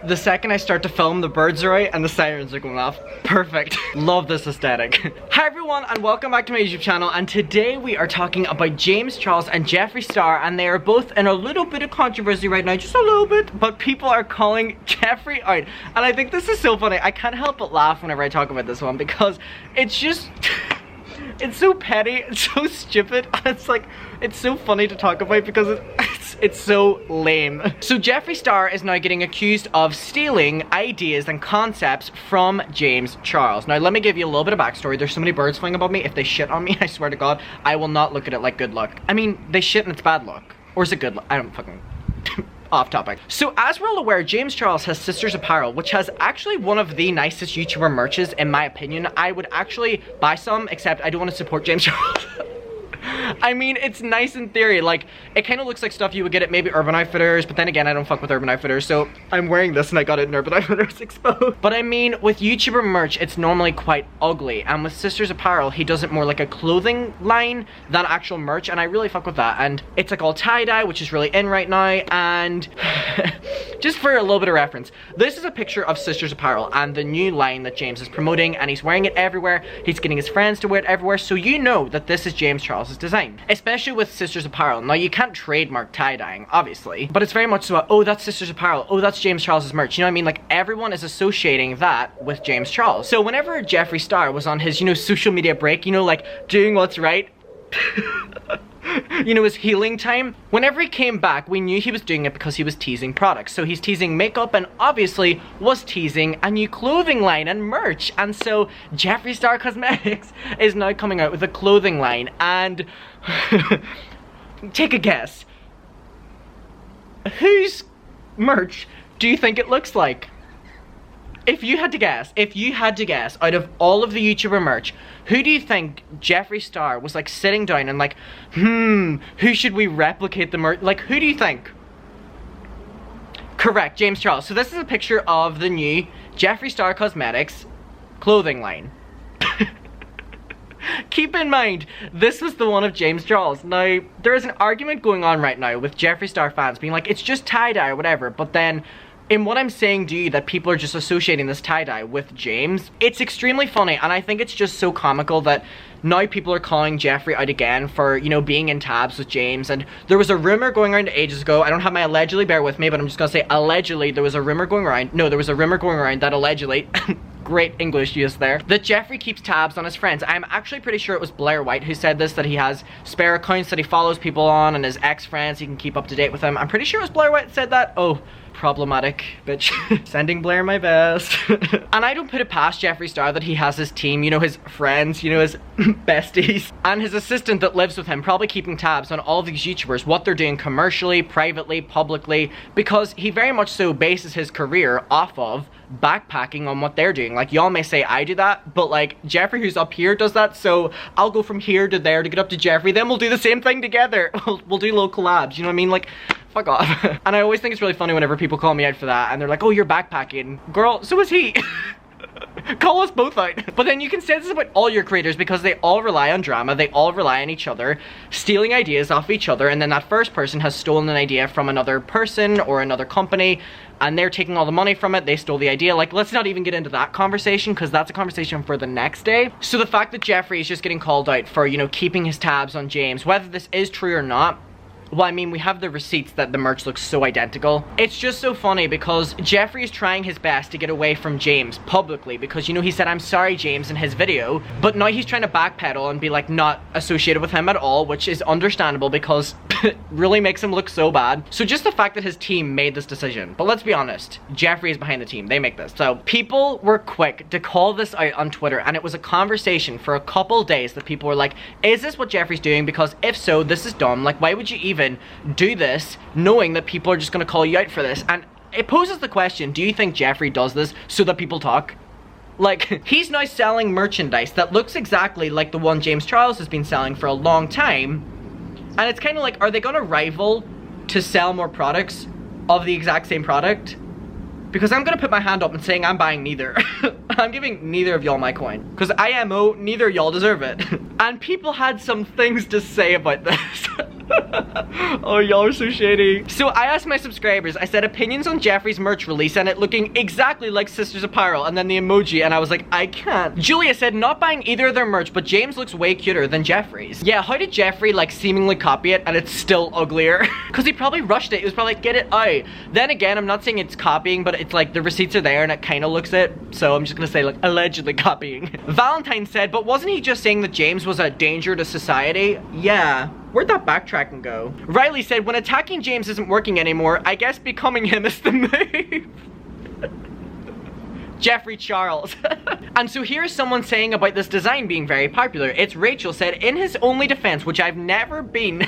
The second I start to film, the birds are out and the sirens are going off. Perfect. Love this aesthetic. Hi everyone and welcome back to my YouTube channel, and today we are talking about James Charles and Jeffree Star, and they are both in a little bit of controversy right now, just a little bit, but people are calling Jeffree out. And I think this is so funny. I can't help but laugh whenever I talk about this one because it's just... it's so petty, it's so stupid, and it's like, it's so funny to talk about because it's so lame. So Jeffree Star is now getting accused of stealing ideas and concepts from James Charles. Now let me give you a little bit of backstory. There's so many birds flying above me. If they shit on me, I swear to God, I will not look at it like good luck. I mean, they shit and it's bad luck. Or is it good luck? I don't fucking... Off topic. So as we're all aware, James Charles has Sisters Apparel, which has actually one of the nicest YouTuber merches in my opinion. I would actually buy some, except I don't want to support James Charles. I mean, it's nice in theory. Like, it kind of looks like stuff you would get at maybe Urban Outfitters, but then again, I don't fuck with Urban Outfitters, so I'm wearing this and I got it in Urban Outfitters exposed. But I mean, with YouTuber merch, it's normally quite ugly, and with Sisters Apparel, he does it more like a clothing line than actual merch, and I really fuck with that. And it's like all tie-dye, which is really in right now, and just for a little bit of reference, this is a picture of Sisters Apparel and the new line that James is promoting, and he's wearing it everywhere. He's getting his friends to wear it everywhere, so you know that this is James Charles' design, especially with Sisters Apparel. Now you can't trademark tie-dyeing, obviously, but it's very much so, oh, that's Sisters Apparel, oh, that's James Charles' merch, you know what I mean? Like, everyone is associating that with James Charles. So whenever Jeffree Star was on his, you know, social media break, you know, like, doing what's right, you know, his healing time, whenever he came back, we knew he was doing it because he was teasing products. So he's teasing makeup and obviously was teasing a new clothing line and merch. And so Jeffree Star Cosmetics is now coming out with a clothing line, and take a guess. Whose merch do you think it looks like? If you had to guess, out of all of the YouTuber merch, who do you think Jeffree Star was like sitting down and like, who should we replicate the merch? Like, who do you think? Correct, James Charles. So this is a picture of the new Jeffree Star Cosmetics clothing line. Keep in mind, this was the one of James Charles. Now, there is an argument going on right now with Jeffree Star fans being like, it's just tie-dye or whatever, but then in what I'm saying to you, that people are just associating this tie-dye with James, it's extremely funny, and I think it's just so comical that now people are calling Jeffree out again for, you know, being in tabs with James. And there was a rumor going around ages ago, I don't have my allegedly, bear with me, but I'm just gonna say allegedly, there was a rumor going around that allegedly, great English use there, that Jeffree keeps tabs on his friends. I'm actually pretty sure it was Blair White who said this, that he has spare accounts that he follows people on, and his ex-friends, he can keep up to date with them. I'm pretty sure it was Blair White that said that. Oh, problematic, bitch. Sending Blair my best. And I don't put it past Jeffree Star that he has his team, you know, his friends, you know, his besties, and his assistant that lives with him, probably keeping tabs on all of these YouTubers, what they're doing commercially, privately, publicly, because he very much so bases his career off of backpacking on what they're doing. Like, y'all may say I do that, but like, Jeffree who's up here does that, so I'll go from here to there to get up to Jeffree, then we'll do the same thing together. We'll do little collabs, you know what I mean? Like, fuck off. And I always think it's really funny whenever people call me out for that, and they're like, oh, you're backpacking. Girl, so is he. Call us both out. But then you can say this about all your creators, because they all rely on drama, they all rely on each other, stealing ideas off each other, and then that first person has stolen an idea from another person or another company, and they're taking all the money from it, they stole the idea. Like, let's not even get into that conversation, because that's a conversation for the next day. So the fact that Jeffree is just getting called out for, you know, keeping his tabs on James, whether this is true or not, well, I mean, we have the receipts that the merch looks so identical. It's just so funny because Jeffree is trying his best to get away from James publicly, because, you know, he said, I'm sorry, James, in his video, but now he's trying to backpedal and be like not associated with him at all, which is understandable because it really makes him look so bad. So just the fact that his team made this decision, but let's be honest, Jeffree is behind the team, they make this. So people were quick to call this out on Twitter, and it was a conversation for a couple days that people were like, is this what Jeffree's doing? Because if so, this is dumb. Like, why would you even do this knowing that people are just gonna call you out for this? And it poses the question, do you think Jeffree does this so that people talk? Like, he's now selling merchandise that looks exactly like the one James Charles has been selling for a long time, and it's kind of like, are they gonna rival to sell more products of the exact same product? Because I'm gonna put my hand up and saying I'm buying neither. I'm giving neither of y'all my coin. Because IMO, neither y'all deserve it. And people had some things to say about this. Oh, y'all are so shady. So I asked my subscribers, I said opinions on Jeffree's merch release and it looking exactly like Sisters Apparel, and then the emoji, and I was like, I can't. Julia said not buying either of their merch, but James looks way cuter than Jeffree's. Yeah, how did Jeffree like seemingly copy it and it's still uglier? Because he probably rushed it. He was probably like, get it out. Then again, I'm not saying it's copying, but it's like the receipts are there and it kind of looks it. So I'm just gonna say like allegedly copying. Valentine said, but wasn't he just saying that James was a danger to society? Yeah. Where'd that backtracking go? Riley said, when attacking James isn't working anymore, I guess becoming him is the move. Jeffree Charles. And so here's someone saying about this design being very popular. It's Rachel said, in his only defense, which I've never been,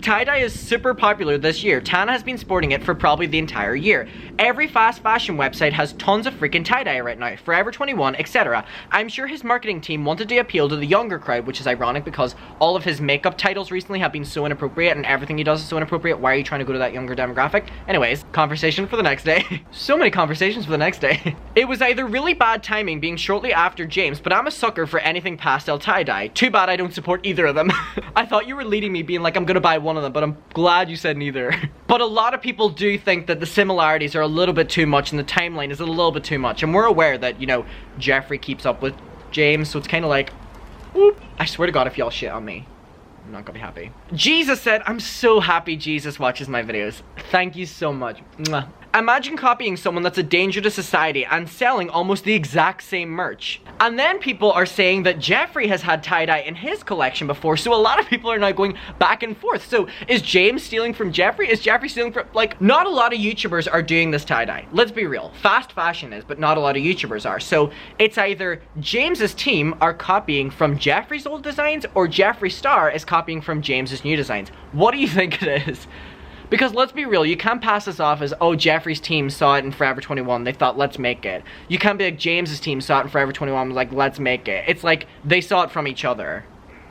tie-dye is super popular this year. Tana has been sporting it for probably the entire year. Every fast fashion website has tons of freaking tie-dye right now. Forever 21, etc. I'm sure his marketing team wanted to appeal to the younger crowd, which is ironic because all of his makeup titles recently have been so inappropriate and everything he does is so inappropriate. Why are you trying to go to that younger demographic? Anyways, conversation for the next day. So many conversations for the next day. It was either really bad timing being shortly after James, but I'm a sucker for anything pastel tie-dye. Too bad I don't support either of them. I thought you were leading me being like, I'm gonna buy one of them, but I'm glad you said neither. But a lot of people do think that the similarities are a little bit too much and the timeline is a little bit too much. And we're aware that, you know, Jeffree keeps up with James, so it's kind of like, whoop. I swear to God, if y'all shit on me, I'm not gonna be happy. Jesus said, I'm so happy Jesus watches my videos. Thank you so much. Mwah. Imagine copying someone that's a danger to society and selling almost the exact same merch. And then people are saying that Jeffree has had tie-dye in his collection before, so a lot of people are now going back and forth. So is James stealing from Jeffree? Is Jeffree stealing from, like, not a lot of YouTubers are doing this tie-dye. Let's be real. Fast fashion is, but not a lot of YouTubers are. So it's either James's team are copying from Jeffree's old designs or Jeffree Star is copying from James's new designs. What do you think it is? Because let's be real, you can't pass this off as, oh, Jeffree's team saw it in Forever 21, they thought, let's make it. You can't be like, James's team saw it in Forever 21, was like, let's make it. It's like, they saw it from each other.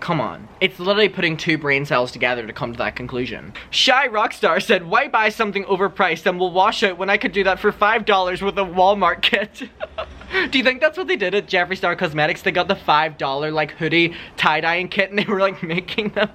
Come on. It's literally putting two brain cells together to come to that conclusion. Shy Rockstar said, why buy something overpriced and will wash out when I could do that for $5 with a Walmart kit? Do you think that's what they did at Jeffree Star Cosmetics? They got the $5 like hoodie tie-dyeing kit and they were like making them.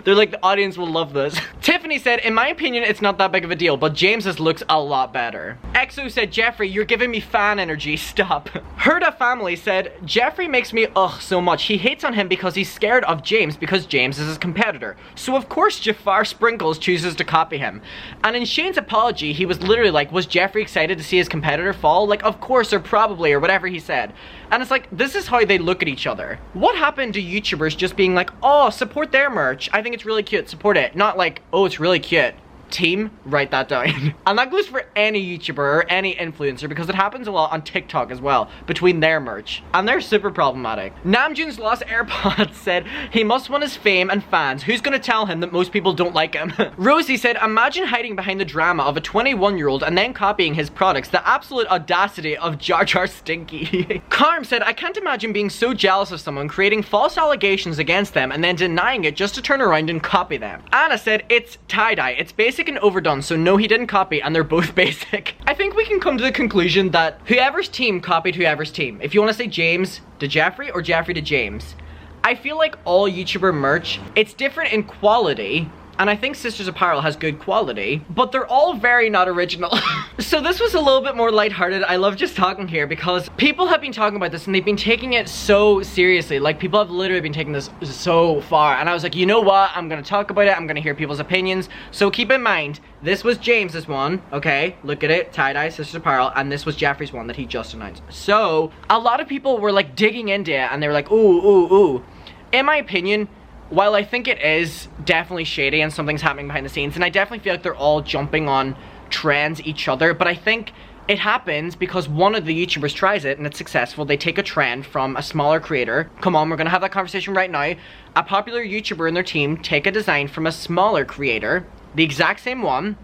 They're like, the audience will love this. Tiffany said, in my opinion, it's not that big of a deal, but James's looks a lot better. EXO said, Jeffree, you're giving me fan energy, stop. Herda Family said, Jeffree makes me ugh so much. He hates on him because he's scared of James because James is his competitor. So of course Jafar Sprinkles chooses to copy him. And in Shane's apology, he was literally like, was Jeffree excited to see his competitor fall? Like, of course, or probably, or whatever he said. And it's like, this is how they look at each other. What happened to YouTubers just being like, oh, support their merch. I think it's really cute, support it. Not like, oh, it's really cute. Team, write that down. And that goes for any YouTuber or any influencer because it happens a lot on TikTok as well, between their merch. And they're super problematic. Namjoon's lost AirPods said, he must want his fame and fans. Who's gonna tell him that most people don't like him? Rosie said, imagine hiding behind the drama of a 21-year-old and then copying his products. The absolute audacity of Jar Jar Stinky. Carm said, I can't imagine being so jealous of someone, creating false allegations against them and then denying it just to turn around and copy them. Anna said, it's tie-dye. It's basic and overdone, so no, he didn't copy, and they're both basic. I think we can come to the conclusion that whoever's team copied whoever's team. If you want to say James to Jeffree or Jeffree to James. I feel like all YouTuber merch, it's different in quality, and I think Sisters Apparel has good quality, but they're all very not original. So this was a little bit more lighthearted. I love just talking here because people have been talking about this and they've been taking it so seriously. Like, people have literally been taking this so far, and I was like, you know what? I'm gonna talk about it. I'm gonna hear people's opinions. So keep in mind, this was James's one, okay? Look at it, tie-dye, Sisters Apparel, and this was Jeffree's one that he just announced. So a lot of people were like digging into it and they were like, ooh, ooh, ooh. In my opinion, while I think it is definitely shady and something's happening behind the scenes, and I definitely feel like they're all jumping on trends each other, but I think it happens because one of the YouTubers tries it and it's successful. They take a trend from a smaller creator. Come on, we're gonna have that conversation right now. A popular YouTuber and their team take a design from a smaller creator, the exact same one,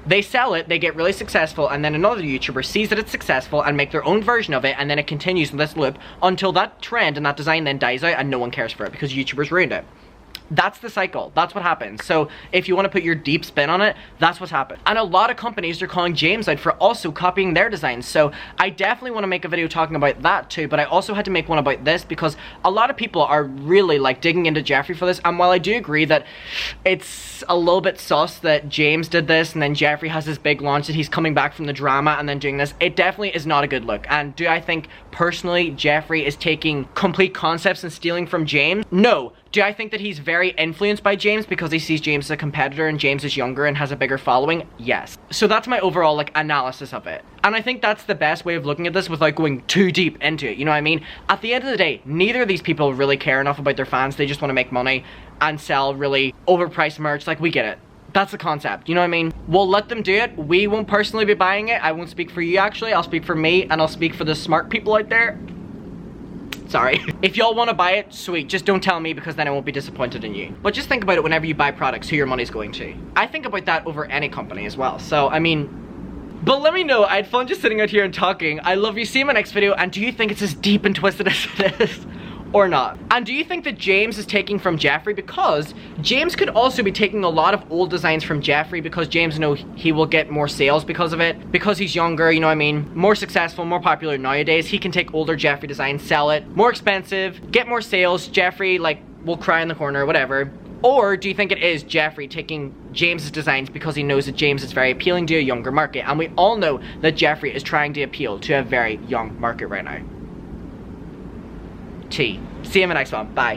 they sell it, they get really successful, and then another YouTuber sees that it's successful and make their own version of it, and then it continues in this loop until that trend and that design then dies out and no one cares for it because YouTubers ruined it. That's the cycle. That's what happens. So if you want to put your deep spin on it, that's what's happened. And a lot of companies are calling James out for also copying their designs. So I definitely want to make a video talking about that too, but I also had to make one about this because a lot of people are really like digging into Jeffree for this. And while I do agree that it's a little bit sus that James did this and then Jeffree has this big launch that he's coming back from the drama and then doing this, it definitely is not a good look. And do I think personally Jeffree is taking complete concepts and stealing from James? No. Do I think that he's very influenced by James because he sees James as a competitor and James is younger and has a bigger following? Yes. So that's my overall like analysis of it. And I think that's the best way of looking at this without going too deep into it, you know what I mean? At the end of the day, neither of these people really care enough about their fans. They just want to make money and sell really overpriced merch. Like, we get it. That's the concept, you know what I mean? We'll let them do it. We won't personally be buying it. I won't speak for you actually. I'll speak for me and I'll speak for the smart people out there. Sorry. If y'all want to buy it, sweet. Just don't tell me because then I won't be disappointed in you. But just think about it whenever you buy products, who your money's going to. I think about that over any company as well. So, I mean, but let me know. I had fun just sitting out here and talking. I love you. See you in my next video. And do you think it's as deep and twisted as it is? Or not? And do you think that James is taking from Jeffree? Because James could also be taking a lot of old designs from Jeffree because James knows he will get more sales because of it. Because he's younger, you know what I mean? More successful, more popular nowadays. He can take older Jeffree designs, sell it. More expensive, get more sales. Jeffree, like, will cry in the corner, whatever. Or do you think it is Jeffree taking James's designs because he knows that James is very appealing to a younger market? And we all know that Jeffree is trying to appeal to a very young market right now. See you in the next one. Bye.